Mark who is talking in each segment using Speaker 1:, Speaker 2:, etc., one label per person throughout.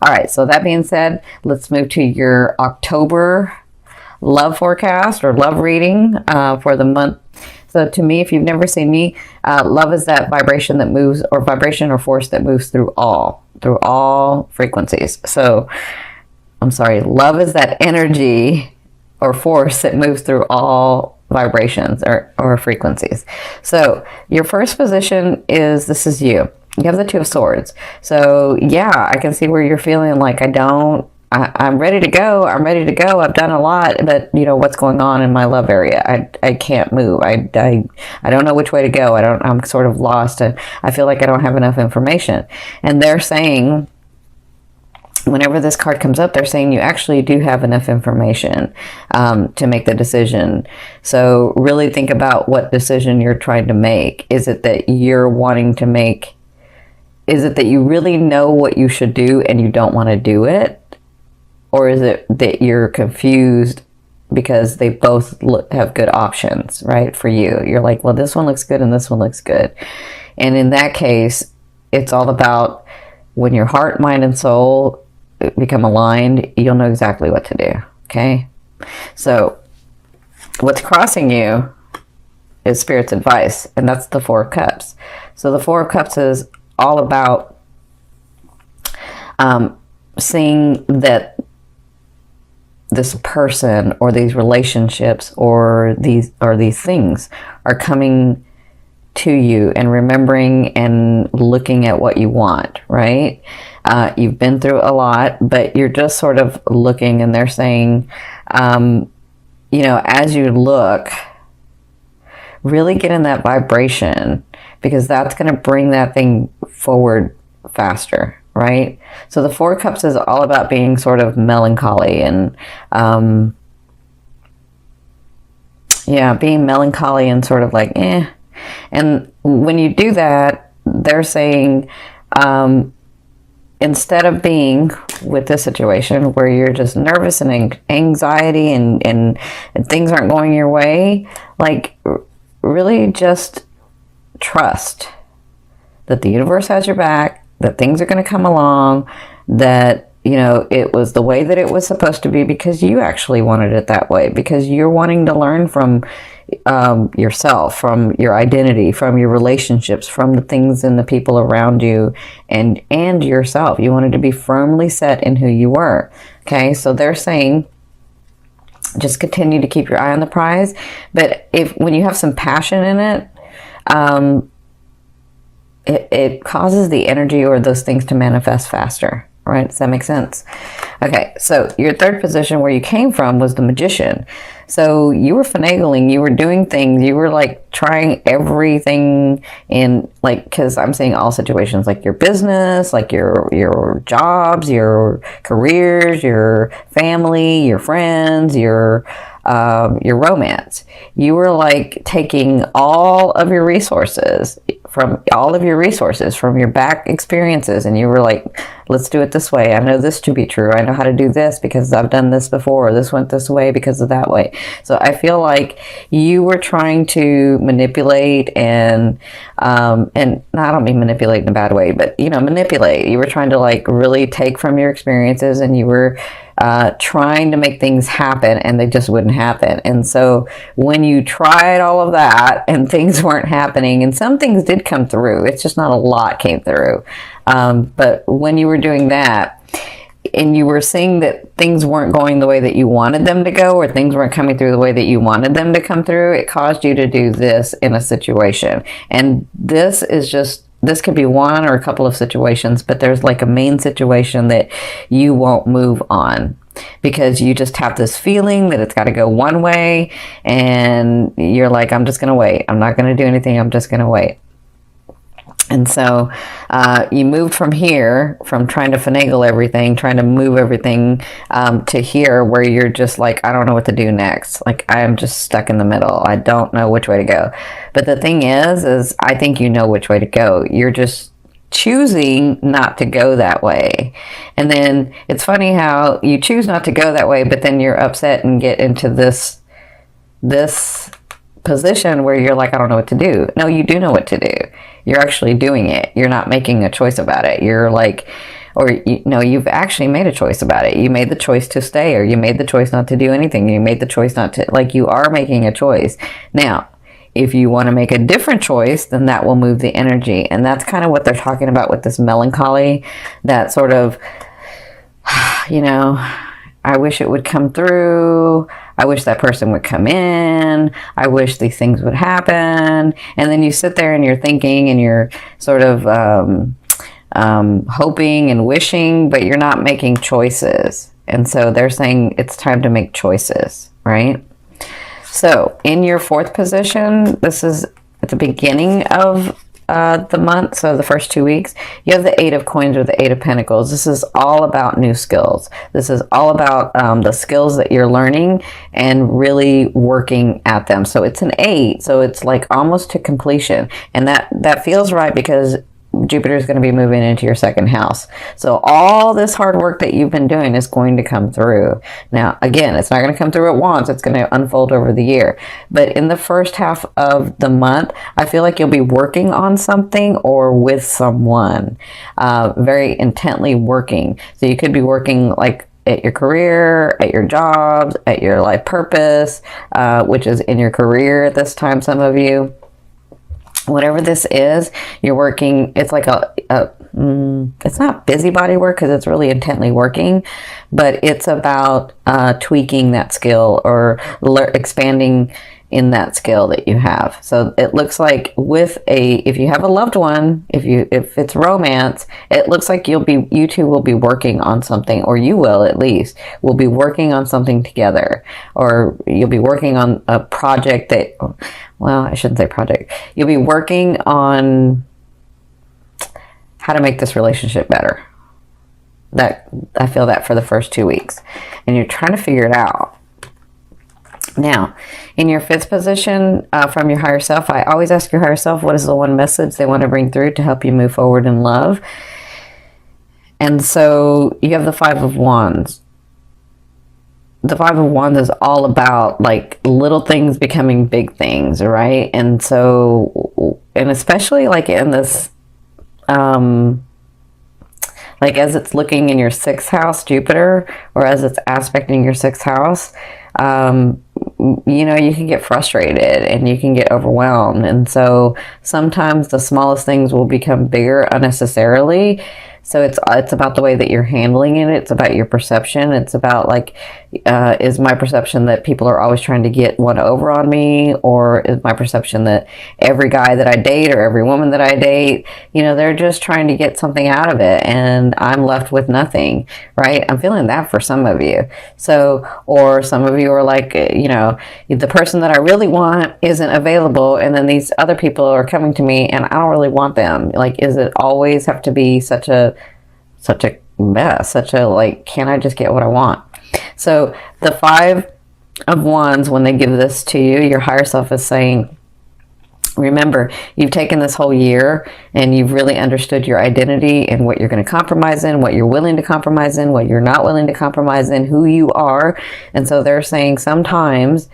Speaker 1: All right, so that being said, let's move to your October love forecast or love reading for the month. So to me, if you've never seen me, love is that vibration that moves, or vibration or force that moves through all frequencies. So I'm sorry, love is that energy or force that moves through all vibrations or frequencies. So your first position is, this is you. You have the Two of Swords. So yeah, I can see where you're feeling like I'm ready to go. I'm ready to go. I've done a lot, but you know what's going on in my love area. I can't move. I don't know which way to go. I'm sort of lost. I feel like I don't have enough information. And they're saying, whenever this card comes up, they're saying you actually do have enough information to make the decision. So really think about what decision you're trying to make. Is it that you're wanting to make, is it that you really know what you should do and you don't want to do it? Or is it that you're confused because they both have good options, right, for you? You're like, well, this one looks good and this one looks good. And in that case, it's all about when your heart, mind, and soul become aligned, you'll know exactly what to do, okay? So what's crossing you is Spirit's advice, and that's the Four of Cups. So the Four of Cups is all about seeing that this person or these relationships or these things are coming to you, and remembering and looking at what you want, right? You've been through a lot, but you're just sort of looking, and they're saying, you know, as you look, really get in that vibration, because that's going to bring that thing forward faster, right? So the Four of Cups is all about being sort of melancholy and, yeah, being melancholy and sort of like, eh. And when you do that, they're saying, instead of being with this situation where you're just nervous and anxiety and things aren't going your way, like really just trust that the universe has your back, that things are going to come along, that, you know, it was the way that it was supposed to be because you actually wanted it that way, because you're wanting to learn from yourself, from your identity, from your relationships, from the things and the people around you, and yourself. You wanted to be firmly set in who you were. Okay, so they're saying just continue to keep your eye on the prize, but when you have some passion in it, it causes the energy or those things to manifest faster. Right? Does that make sense? Okay, so your third position where you came from was the Magician. So you were finagling, you were doing things, you were like trying everything in, like, because I'm saying all situations, like your business, like your jobs, your careers, your family, your friends, your romance. You were like taking all of your resources from your back experiences, and you were like, let's do it this way. I know this to be true. I know how to do this because I've done this before. This went this way because of that way. So I feel like you were trying to manipulate and I don't mean manipulate in a bad way, but you know, manipulate. You were trying to like really take from your experiences, and you were trying to make things happen, and they just wouldn't happen. And so when you tried all of that and things weren't happening, and some things did come through, it's just not a lot came through. But when you were doing that, and you were seeing that things weren't going the way that you wanted them to go, or things weren't coming through the way that you wanted them to come through, it caused you to do this in a situation. And this could be one or a couple of situations, but there's like a main situation that you won't move on because you just have this feeling that it's got to go one way, and you're like, I'm just going to wait. I'm not going to do anything. I'm just going to wait. And so you moved from here, from trying to finagle everything, trying to move everything to here where you're just like, I don't know what to do next. Like, I am just stuck in the middle. I don't know which way to go. But the thing is I think you know which way to go. You're just choosing not to go that way. And then it's funny how you choose not to go that way, but then you're upset and get into this position where you're like, I don't know what to do. No, you do know what to do. You're actually doing it. You're not making a choice about it. You're like, or you know, you've actually made a choice about it. You made the choice to stay, or you made the choice not to do anything. You made the choice not to, like, you are making a choice. Now, if you want to make a different choice, then that will move the energy. And that's kind of what they're talking about with this melancholy, that sort of, you know, I wish it would come through. I wish that person would come in. I wish these things would happen. And then you sit there and you're thinking and you're sort of hoping and wishing, but you're not making choices. And so they're saying it's time to make choices, right? So in your fourth position, this is at the beginning of the month, so the first 2 weeks, you have the 8 of Coins or the 8 of Pentacles. This is all about new skills. This is all about the skills that you're learning and really working at them. So it's an 8, so it's like almost to completion. And that feels right because Jupiter is going to be moving into your second house. So all this hard work that you've been doing is going to come through. Now, again, it's not going to come through at once. It's going to unfold over the year. But in the first half of the month, I feel like you'll be working on something or with someone, very intently working. So you could be working like at your career, at your jobs, at your life purpose, which is in your career at this time, some of you. Whatever this is, you're working, it's like it's not busybody work because it's really intently working, but it's about tweaking that skill or expanding in that skill that you have. So it looks like if you have a loved one, if it's romance, it looks like you two will be working on something, or you will at least, will be working on something together, or you'll be working on a project that, well, I shouldn't say project. You'll be working on how to make this relationship better. That I feel that for the first 2 weeks, and you're trying to figure it out. Now, in your fifth position, from your higher self, I always ask your higher self, what is the one message they want to bring through to help you move forward in love? And so you have the 5 of Wands. The 5 of Wands is all about like little things becoming big things, right? And so, and especially like in this, like as it's looking in your 6th house, Jupiter, or as it's aspecting your 6th house, you know, you can get frustrated and you can get overwhelmed. And so sometimes the smallest things will become bigger unnecessarily. So it's about the way that you're handling it. It's about your perception. It's about like, is my perception that people are always trying to get one over on me? Or is my perception that every guy that I date or every woman that I date, you know, they're just trying to get something out of it and I'm left with nothing, right? I'm feeling that for some of you. So, or some of you are like, you know, the person that I really want isn't available, and then these other people are coming to me and I don't really want them. Like, is it always have to be such a mess, such a like, can I just get what I want? So the 5 of Wands, when they give this to you, your higher self is saying, remember, you've taken this whole year and you've really understood your identity and what you're going to compromise in, what you're willing to compromise in, what you're not willing to compromise in, who you are. And so they're saying sometimes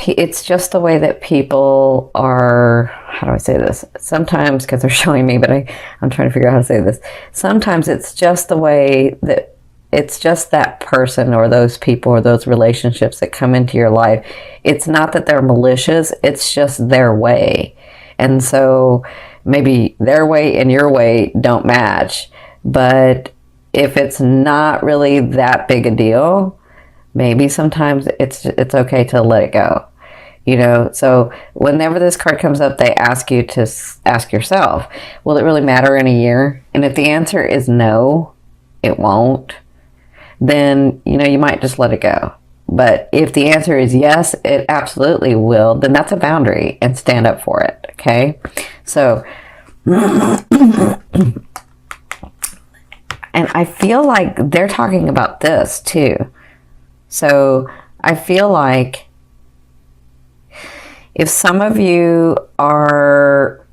Speaker 1: it's just the way that people are, how do I say this? Sometimes, because they're showing me, but I'm trying to figure out how to say this. Sometimes it's just the way that, it's just that person or those people or those relationships that come into your life. It's not that they're malicious, it's just their way. And so maybe their way and your way don't match. But if it's not really that big a deal, maybe sometimes it's okay to let it go. You know, so whenever this card comes up, they ask you to ask yourself, will it really matter in a year? And if the answer is no, it won't, then, you know, you might just let it go. But if the answer is yes, it absolutely will, then that's a boundary and stand up for it. Okay. So, and I feel like they're talking about this too. So I feel like if some of you are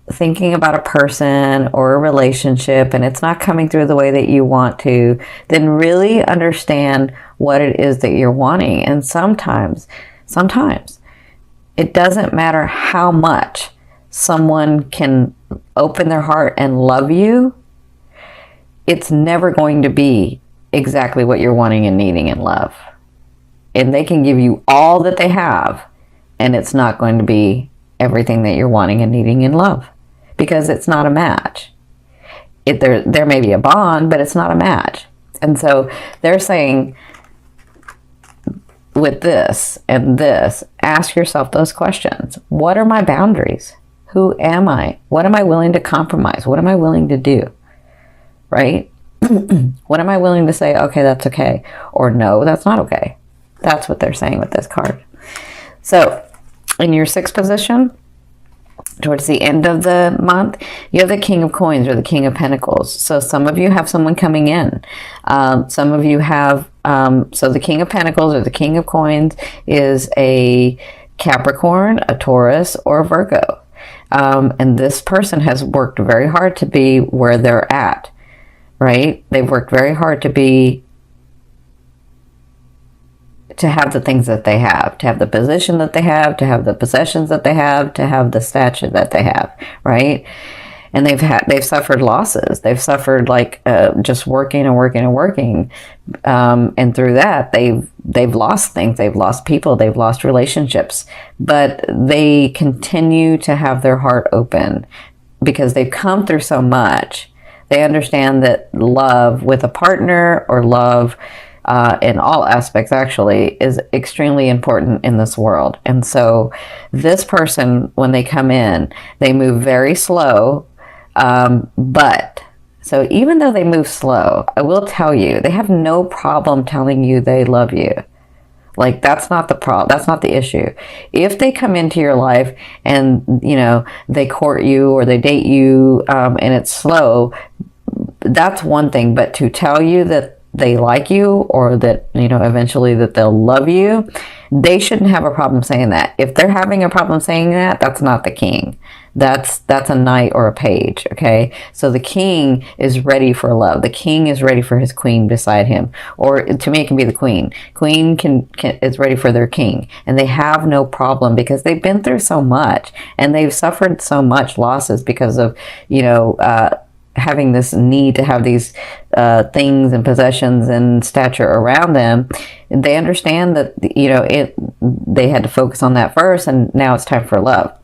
Speaker 1: thinking about a person or a relationship and it's not coming through the way that you want to, then really understand what it is that you're wanting. And sometimes it doesn't matter how much someone can open their heart and love you, it's never going to be exactly what you're wanting and needing in love. And they can give you all that they have, and it's not going to be everything that you're wanting and needing in love, because it's not a match. There may be a bond, but it's not a match. And so they're saying, with this and this, ask yourself those questions. What are my boundaries? Who am I? What am I willing to compromise? What am I willing to do? Right? What am I willing to say, okay, that's okay, or no, that's not okay? That's what they're saying with this card. So in your 6th position, towards the end of the month, you have the King of Coins or the King of Pentacles. So some of you have someone coming in. Some of you have, so the King of Pentacles or the King of Coins is a Capricorn, a Taurus, or a Virgo. And this person has worked very hard to be where they're at, right? They've worked very hard to have the things that they have, to have the position that they have, to have the possessions that they have, to have the stature that they have, right? And they've suffered losses. They've suffered like just working and working and working, and through that they've lost things. They've lost people. They've lost relationships, but they continue to have their heart open because they've come through so much. They understand that love with a partner, or love in all aspects actually, is extremely important in this world. And so this person, when they come in, they move very slow, but so even though they move slow, I will tell you, they have no problem telling you they love you. Like, that's not the problem. That's not the issue. If they come into your life and, you know, they court you or they date you, and it's slow, that's one thing. But to tell you that they like you, or that, you know, eventually that they'll love you, they shouldn't have a problem saying that. If they're having a problem saying that, that's not the king. That's a knight or a page, okay? So the king is ready for love. The king is ready for his queen beside him. Or to me, it can be the queen. Queen is ready for their king. And they have no problem because they've been through so much. And they've suffered so much losses because of, you know, having this need to have these things and possessions and stature around them. They understand that, you know, they had to focus on that first, and now it's time for love.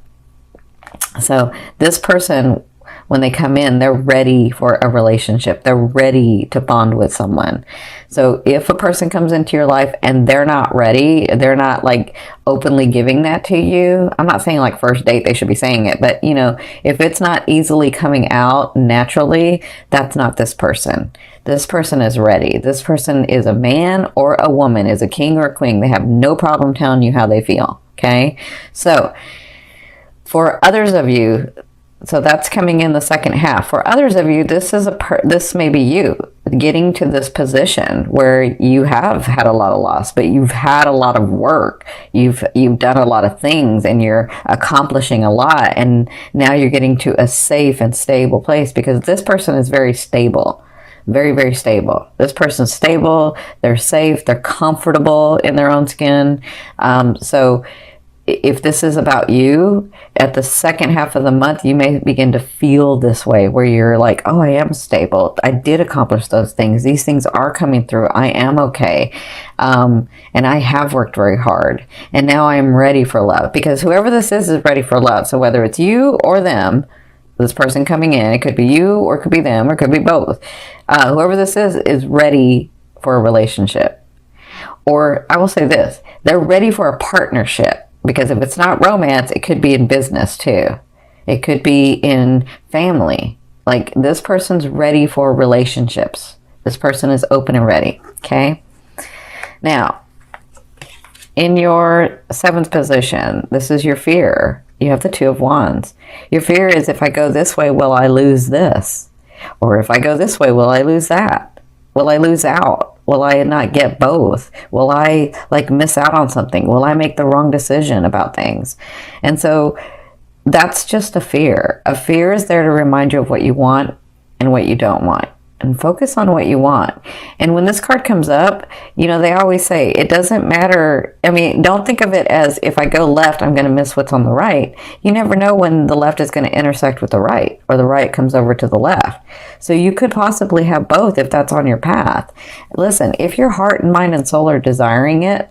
Speaker 1: So this person, when they come in, they're ready for a relationship. They're ready to bond with someone. So if a person comes into your life and they're not ready, they're not like openly giving that to you. I'm not saying like first date they should be saying it, but you know, if it's not easily coming out naturally, that's not this person. This person is ready. This person is a man or a woman, is a king or a queen. They have no problem telling you how they feel. Okay. So for others of you, so that's coming in the second half. For others of you, this may be you getting to this position where you have had a lot of loss, but you've had a lot of work. You've done a lot of things, and you're accomplishing a lot. And now you're getting to a safe and stable place because this person is very stable. Very, very stable. This person's stable. They're safe. They're comfortable in their own skin. So if this is about you, at the second half of the month, you may begin to feel this way where you're like, oh, I am stable. I did accomplish those things. These things are coming through. I am okay. And I have worked very hard. And now I am ready for love, because whoever this is ready for love. So whether it's you or them, this person coming in, it could be you or it could be them or it could be both. Whoever this is ready for a relationship. Or I will say this, they're ready for a partnership. Because if it's not romance, it could be in business too. It could be in family. Like, this person's ready for relationships. This person is open and ready. Okay. Now, in your 7th position, this is your fear. You have the 2 of Wands. Your fear is, if I go this way, will I lose this? Or if I go this way, will I lose that? Will I lose out? Will I not get both? Will I like miss out on something? Will I make the wrong decision about things? And so that's just a fear. A fear is there to remind you of what you want and what you don't want. and focus on what you want. And when this card comes up, you know, they always say it doesn't matter. I mean, don't think of it as if I go left, I'm going to miss what's on the right. You never know when the left is going to intersect with the right, or the right comes over to the left. So you could possibly have both if that's on your path. Listen, if your heart and mind and soul are desiring it,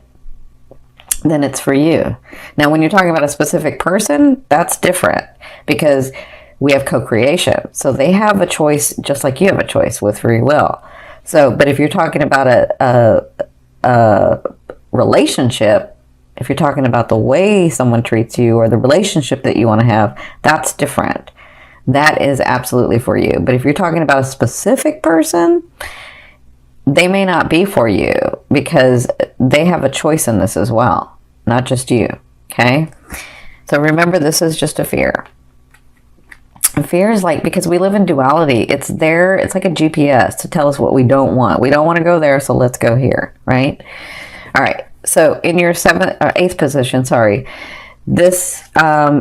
Speaker 1: then it's for you. Now, when you're talking about a specific person, that's different, because we have co-creation. So they have a choice just like you have a choice with free will. So, but if you're talking about a relationship, if you're talking about the way someone treats you or the relationship that you want to have, that's different. That is absolutely for you. But if you're talking about a specific person, they may not be for you, because they have a choice in this as well, not just you. Okay? So remember, this is just a fear. Fear is like, because we live in duality, it's there, it's like a GPS to tell us what we don't want. We don't want to go there, so let's go here, right? All right, so in your eighth position, this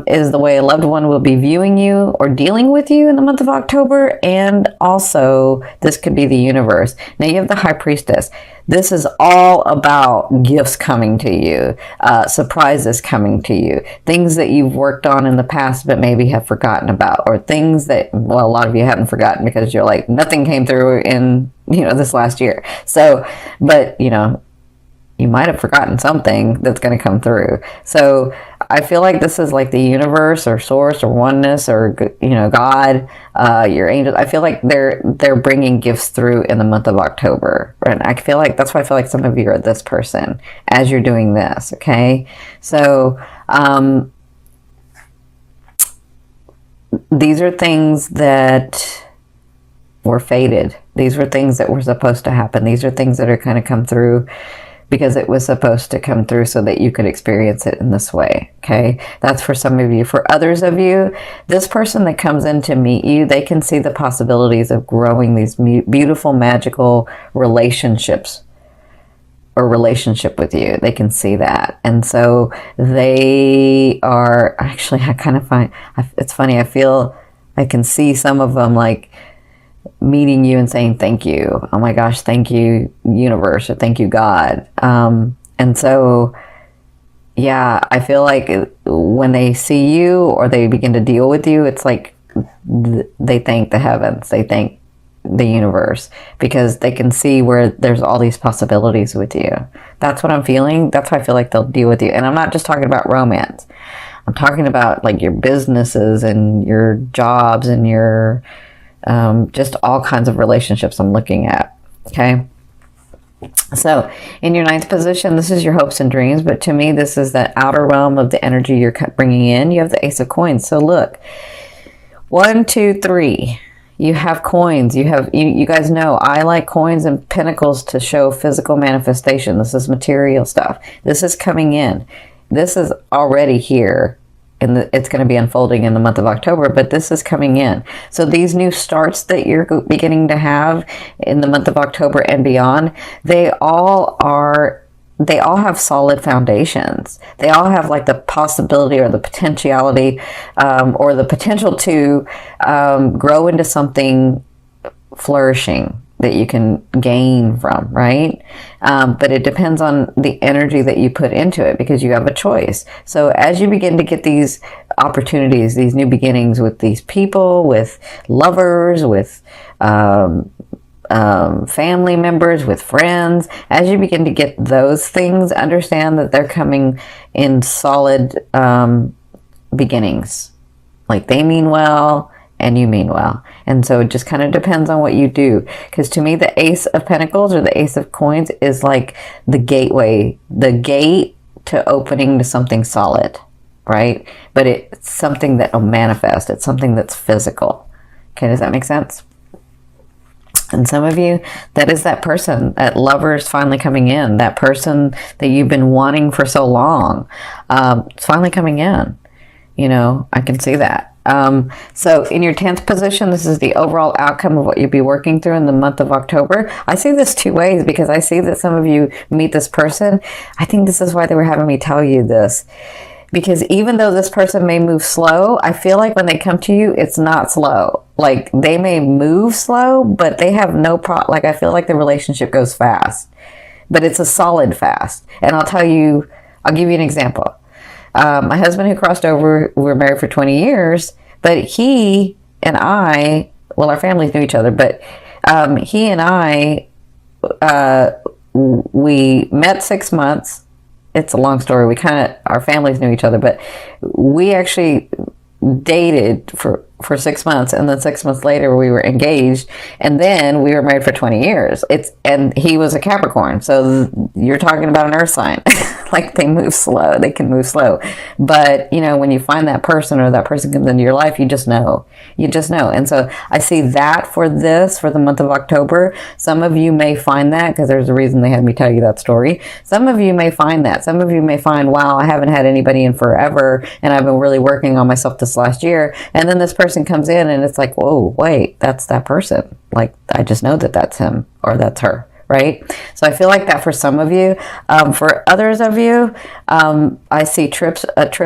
Speaker 1: is the way a loved one will be viewing you or dealing with you in the month of October, and also this could be the universe. Now you have the High Priestess. This is all about gifts coming to you, surprises coming to you, things that you've worked on in the past but maybe have forgotten about, or things that, well, a lot of you haven't forgotten because you're like, nothing came through in, you know, this last year. So, but, you know, you might have forgotten something that's going to come through. So I feel like this is like the universe or source or oneness or, you know, God, your angels. I feel like they're bringing gifts through in the month of October. And I feel like that's why I feel like some of you are this person as you're doing this. Okay. So, these are things that were fated. These were things that were supposed to happen. These are things that are kind of come through because it was supposed to come through so that you could experience it in this way, okay? That's for some of you. For others of you, this person that comes in to meet you, they can see the possibilities of growing these beautiful, magical relationships or relationship with you. They can see that. And so they are, actually, I kind of find, it's funny, I feel, I can see some of them like, meeting you and saying thank you. Oh my gosh, thank you, universe, or thank you, God. And so, yeah, I feel like when they see you or they begin to deal with you, it's like they thank the heavens, they thank the universe, because they can see where there's all these possibilities with you. That's what I'm feeling. That's why I feel like they'll deal with you. And I'm not just talking about romance. I'm talking about like your businesses and your jobs and your just all kinds of relationships I'm looking at. Okay. So in your ninth position, this is your hopes and dreams. But to me, this is that outer realm of the energy you're bringing in. You have the Ace of Coins. So look, 1, 2, 3. You have coins. You have, you guys know I like coins and pentacles to show physical manifestation. This is material stuff. This is coming in. This is already here. And it's going to be unfolding in the month of October, but this is coming in. So these new starts that you're beginning to have in the month of October and beyond, they all have solid foundations. They all have like the possibility or the potentiality or the potential to grow into something flourishing that you can gain from, right? But it depends on the energy that you put into it, because you have a choice. So as you begin to get these opportunities, these new beginnings with these people, with lovers, with family members, with friends, as you begin to get those things, understand that they're coming in solid beginnings. Like they mean well, and you mean well. And so it just kind of depends on what you do. Because to me, the Ace of Pentacles or the Ace of Coins is like the gateway, the gate to opening to something solid, right? But it's something that will manifest. It's something that's physical. Okay, does that make sense? And some of you, that is that person, that lover is finally coming in. That person that you've been wanting for so long, it's finally coming in. You know, I can see that. So in your 10th position, this is the overall outcome of what you'll be working through in the month of October. I see this two ways, because I see that some of you meet this person. I think this is why they were having me tell you this, because even though this person may move slow, I feel like when they come to you, it's not slow. Like, they may move slow, but they have no like, I feel like the relationship goes fast, but it's a solid fast. And I'll give you an example. My husband who crossed over, we were married for 20 years, but he and I, well, our families knew each other, but he and I, we met 6 months. It's a long story. Our families knew each other, but we actually dated for 6 months, and then 6 months later we were engaged, and then we were married for 20 years. And he was a Capricorn, so you're talking about an earth sign. Like, they move slow. They can move slow. But, when you find that person, or that person comes into your life, you just know. You just know. And so I see that for the month of October. Some of you may find that, because there's a reason they had me tell you that story. Some of you may find that. Some of you may find, wow, I haven't had anybody in forever, and I've been really working on myself this last year. And then this person comes in, and it's like, whoa, wait, that's that person. Like, I just know that that's him or that's her. Right? So I feel like that for some of you. For others of you, I see a trip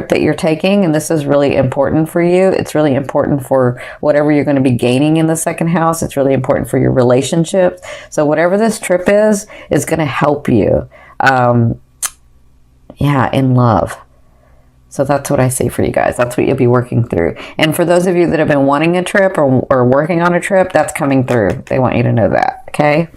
Speaker 1: that you're taking, and this is really important for you. It's really important for whatever you're going to be gaining in the second house. It's really important for your relationships. So whatever this trip is going to help you, in love. So that's what I see for you guys. That's what you'll be working through. And for those of you that have been wanting a trip or working on a trip, that's coming through. They want you to know that. Okay.